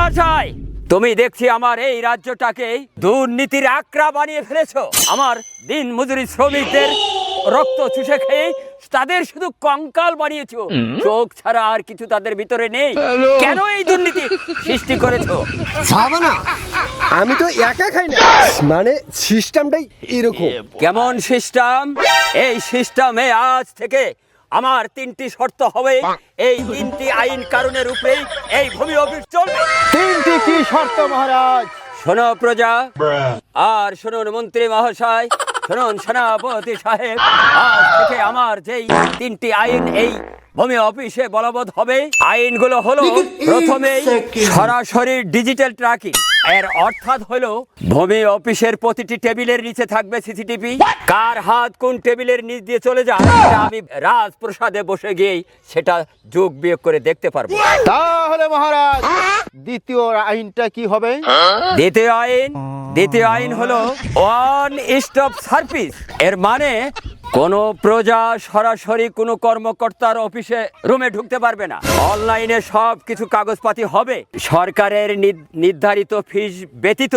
মহাশয়, তুমি দেখছি আমার এই রাজ্যটাকে দুর্নীতির আকড়া বানিয়ে ফেলেছো। আমার দিন মজুরি শ্রমিকদের রক্ত চুষে খেয়ে তাদের শুধু কঙ্কাল বানিয়েছো, চোখ ছাড়া আর কিছু তাদের ভিতরে নেই। কেন এই দুর্নীতি সৃষ্টি করেছো? যাবে না, আমি তো একা খাই না, মানে সিস্টেমটাই এরকম। কেমন সিস্টেম? এই সিস্টেমে আজ থেকে আমার 3টি শর্ত হবে। এই 3টি আইন কারণের উপরেই এই ভূমি অফিস চলবে। 3টি কি শর্ত মহারাজ? শোনো প্রজা, আর শুনুন মন্ত্রী মহাশয়, শুনুন সেনাপতি সাহেব, আজ থেকে আমার যেই 3টি আইন এই ভূমি অফিসে বলবৎ হবে। আইনগুলো হলো, প্রথমেই সরাসরি ডিজিটাল ট্র্যাকিং। এর অর্থাৎ হলো ভূমি অফিসের প্রতিটি টেবিলের নিচে থাকবে সিসিটিভি। কার হাত কোন টেবিলের নিচ দিয়ে চলে যায় সেটা আমি রাজপ্রসাদে বসে গিয়েই সেটা যোগ বিয়োগ করে দেখতে পারবো। তাহলে মহারাজ দ্বিতীয় আইনটা কি হবে? দ্বিতীয় আইন হলো ওয়ান স্টপ সার্ভিস। এর মানে কোন প্রজা সরাসরি কোনো কর্মকর্তার অফিসে রুমে ঢুকতে পারবে না। অনলাইনে সব কিছু কাগজপাতি হবে। সরকারের নির্ধারিত ফিস ব্যতীত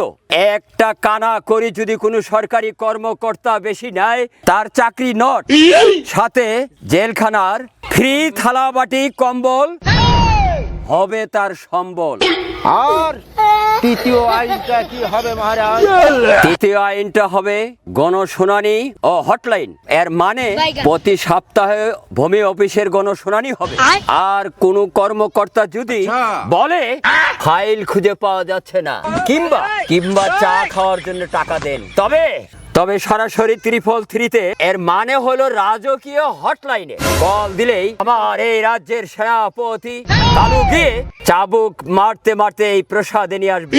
একটা কানা করি যদি কোনো সরকারি কর্মকর্তা বেশি নেয়, তার চাকরি নট, সাথে জেলখানার ফ্রি থালা বাটি কম্বল হবে তার সম্বল। আর তৃতীয় আইনটা কি হবে মহারাজ? তৃতীয় আইনটা হবে গণশুনানি ও হটলাইন। এর মানে প্রতি সপ্তাহে ভূমি অফিসের গণশুনানি হবে। আর কোন কর্মকর্তা যদি বলে ফাইল খুঁজে পাওয়া যাচ্ছে না, কিংবা চা খাওয়ার জন্য টাকা দেন, তবে সরাসরি 333-তে, এর মানে হলো রাজকীয় হটলাইনে কল দিলেই আমার এই রাজ্যের সেনাপতি কালু গিয়ে চাবুক মারতে মারতে এই প্রসাদে নিয়ে আসবে।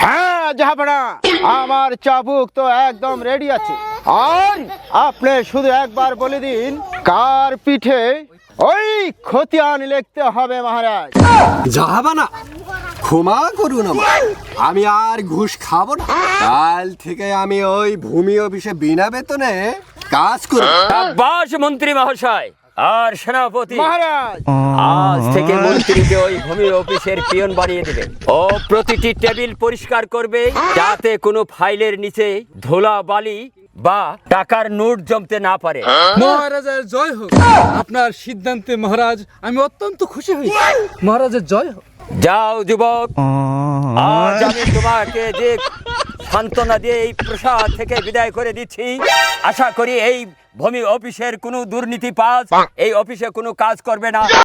হ্যাঁ জাহাপনা, আমার চাবুক তো একদম রেডি আছে। আর আপনি শুধু একবার বলে দিন কার পিঠে ওই খতিয়ান লিখতে হবে মহারাজ। যাহাবানা, ক্ষমা করুন আমায়, আমি আর ঘুষ খাবো না। কাল থেকে আমি ওই ভূমি অফিসে বিনা বেতনে কাজ করব। সাব্বাস মন্ত্রী মহাশয় আর সেনাপতি মহারাজ, আজ থেকে মন্ত্রীকে ওই ভূমি অফিসের পিয়ন বানিয়ে দেবে। ও প্রতিটি টেবিল পরিষ্কার করবে যাতে কোনো ফাইলের নিচে ধুলা বালি বা টাকার নোট জমতে না পারে। মহারাজের জয় হোক। আপনার সিদ্ধান্তে মহারাজ আমি অত্যন্ত খুশি হয়েছি। মহারাজের জয় হোক। যাও যুবক, আজ আমি তোমাকে যে সান্ত্বনা দিয়ে এই প্রসাদ থেকে বিদায় করে দিচ্ছি। আশা করি এই ভূমি অফিসের কোনো দুর্নীতিবাজ এই অফিসে কোনো কাজ করবে না।